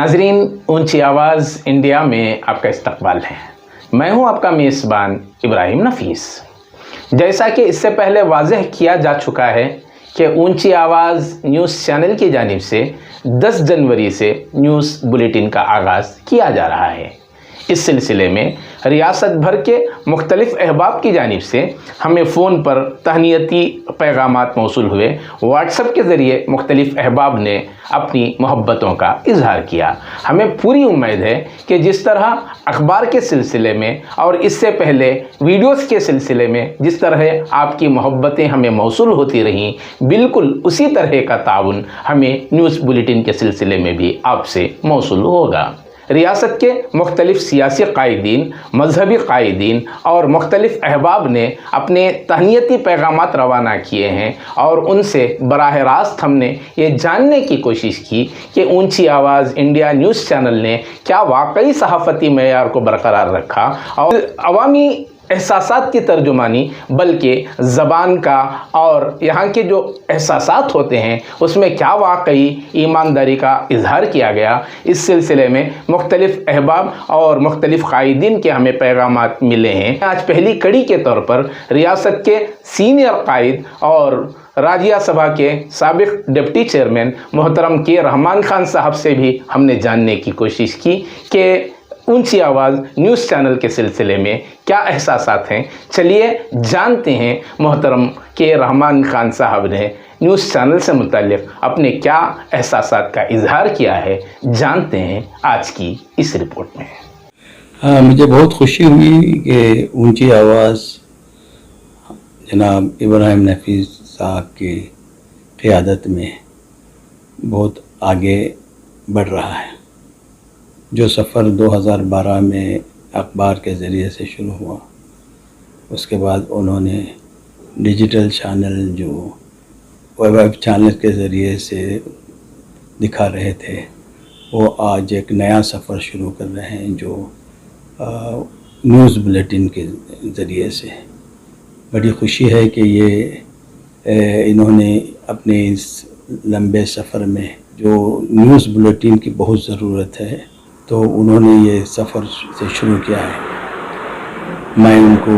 नाजरीन, ऊंची आवाज़ इंडिया में आपका इस्तकबाल है। मैं हूं आपका मेज़बान इब्राहिम नफीस। जैसा कि इससे पहले वाज़ेह किया जा चुका है कि ऊंची आवाज़ न्यूज़ चैनल की जानिब से 10 जनवरी से न्यूज़ बुलेटिन का आगाज़ किया जा रहा है। इस सिलसिले में रियासत भर के मुख्तलिफ़ अहबाब की जानिब से हमें फ़ोन पर तहनीती पैगामात मौसूल हुए। व्हाट्सएप के ज़रिए मुख्तलिफ़ अहबाब ने अपनी मोहब्बतों का इजहार किया। हमें पूरी उम्मीद है कि जिस तरह अखबार के सिलसिले में और इससे पहले वीडियोस के सिलसिले में जिस तरह आपकी मोहब्बतें हमें मौसूल होती रहीं, बिल्कुल उसी तरह का ताउन हमें न्यूज़ बुलेटिन के सिलसिले में भी आपसे मौसूल होगा। रियासत के मुख्तलिफ़ सियासी कायदीन, मजहबी कायदीन और मुख्तलिफ़ अहबाब ने अपने तहनीती पैगामात रवाना किए हैं और उनसे बराह रास्त हमने ये जानने की कोशिश की कि ऊंची आवाज़ इंडिया न्यूज़ चैनल ने क्या वाकई सहाफ़ती मेयार को बरकरार रखा और अवामी एहसासात की तर्जुमानी बल्कि ज़बान का और यहाँ के जो एहसासात होते हैं उसमें क्या वाकई ईमानदारी का इजहार किया गया। इस सिलसिले में मुख्तलिफ़ अहबाब और मुख्तलिफ़ कायदीन के हमें पैगामात मिले हैं। आज पहली कड़ी के तौर पर रियासत के सीनियर कायद और राज्य सभा के साबिक डिप्टी चेयरमैन मोहतरम के रहमान खान साहब से भी हमने जानने की कोशिश की कि ऊंची आवाज़ न्यूज़ चैनल के सिलसिले में क्या एहसासात हैं। चलिए जानते हैं मोहतरम के रहमान खान साहब ने न्यूज़ चैनल से मुताल्लिक़ अपने क्या एहसासात का इजहार किया है। जानते हैं आज की इस रिपोर्ट में। हाँ, मुझे बहुत खुशी हुई कि ऊंची आवाज़ जनाब इब्राहिम नफीस साहब की क़ियादत में बहुत आगे बढ़ रहा है। जो सफ़र 2012 में अखबार के ज़रिए से शुरू हुआ, उसके बाद उन्होंने डिजिटल चैनल जो वेब चैनल के ज़रिए से दिखा रहे थे, वो आज एक नया सफ़र शुरू कर रहे हैं जो न्यूज़ बुलेटिन के ज़रिए से। बड़ी खुशी है कि ये इन्होंने अपने इस लंबे सफ़र में जो न्यूज़ बुलेटिन की बहुत ज़रूरत है, तो उन्होंने ये सफ़र से शुरू किया है। मैं उनको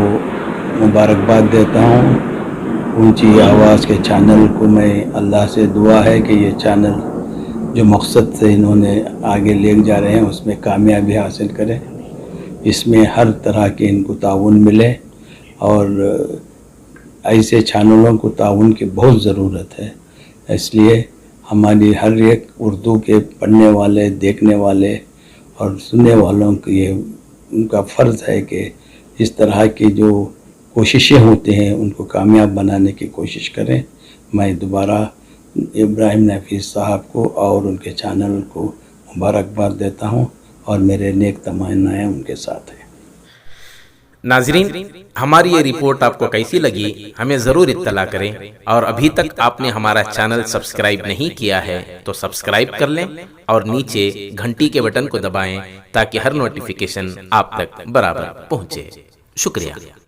मुबारकबाद देता हूँ। ऊंची आवाज़ के चैनल को मैं अल्लाह से दुआ है कि ये चैनल जो मकसद से इन्होंने आगे ले जा रहे हैं उसमें कामयाबी हासिल करें। इसमें हर तरह के इनको ताउन मिले और ऐसे चैनलों को ताउन की बहुत ज़रूरत है। इसलिए हमारी हर एक उर्दू के पढ़ने वाले, देखने वाले और सुनने वालों को ये उनका फ़र्ज़ है कि इस तरह की जो कोशिशें होती हैं उनको कामयाब बनाने की कोशिश करें। मैं दोबारा इब्राहिम नफीस साहब को और उनके चैनल को मुबारकबाद देता हूं और मेरे नेक तमन्नाएं उनके साथ हैं। नाजरीन, हमारी ये रिपोर्ट आपको कैसी लगी हमें ज़रूर इत्तला करें और अभी तक आपने हमारा चैनल सब्सक्राइब नहीं किया है तो सब्सक्राइब कर लें और नीचे घंटी के बटन को दबाएं ताकि हर नोटिफिकेशन आप तक बराबर पहुंचे। शुक्रिया।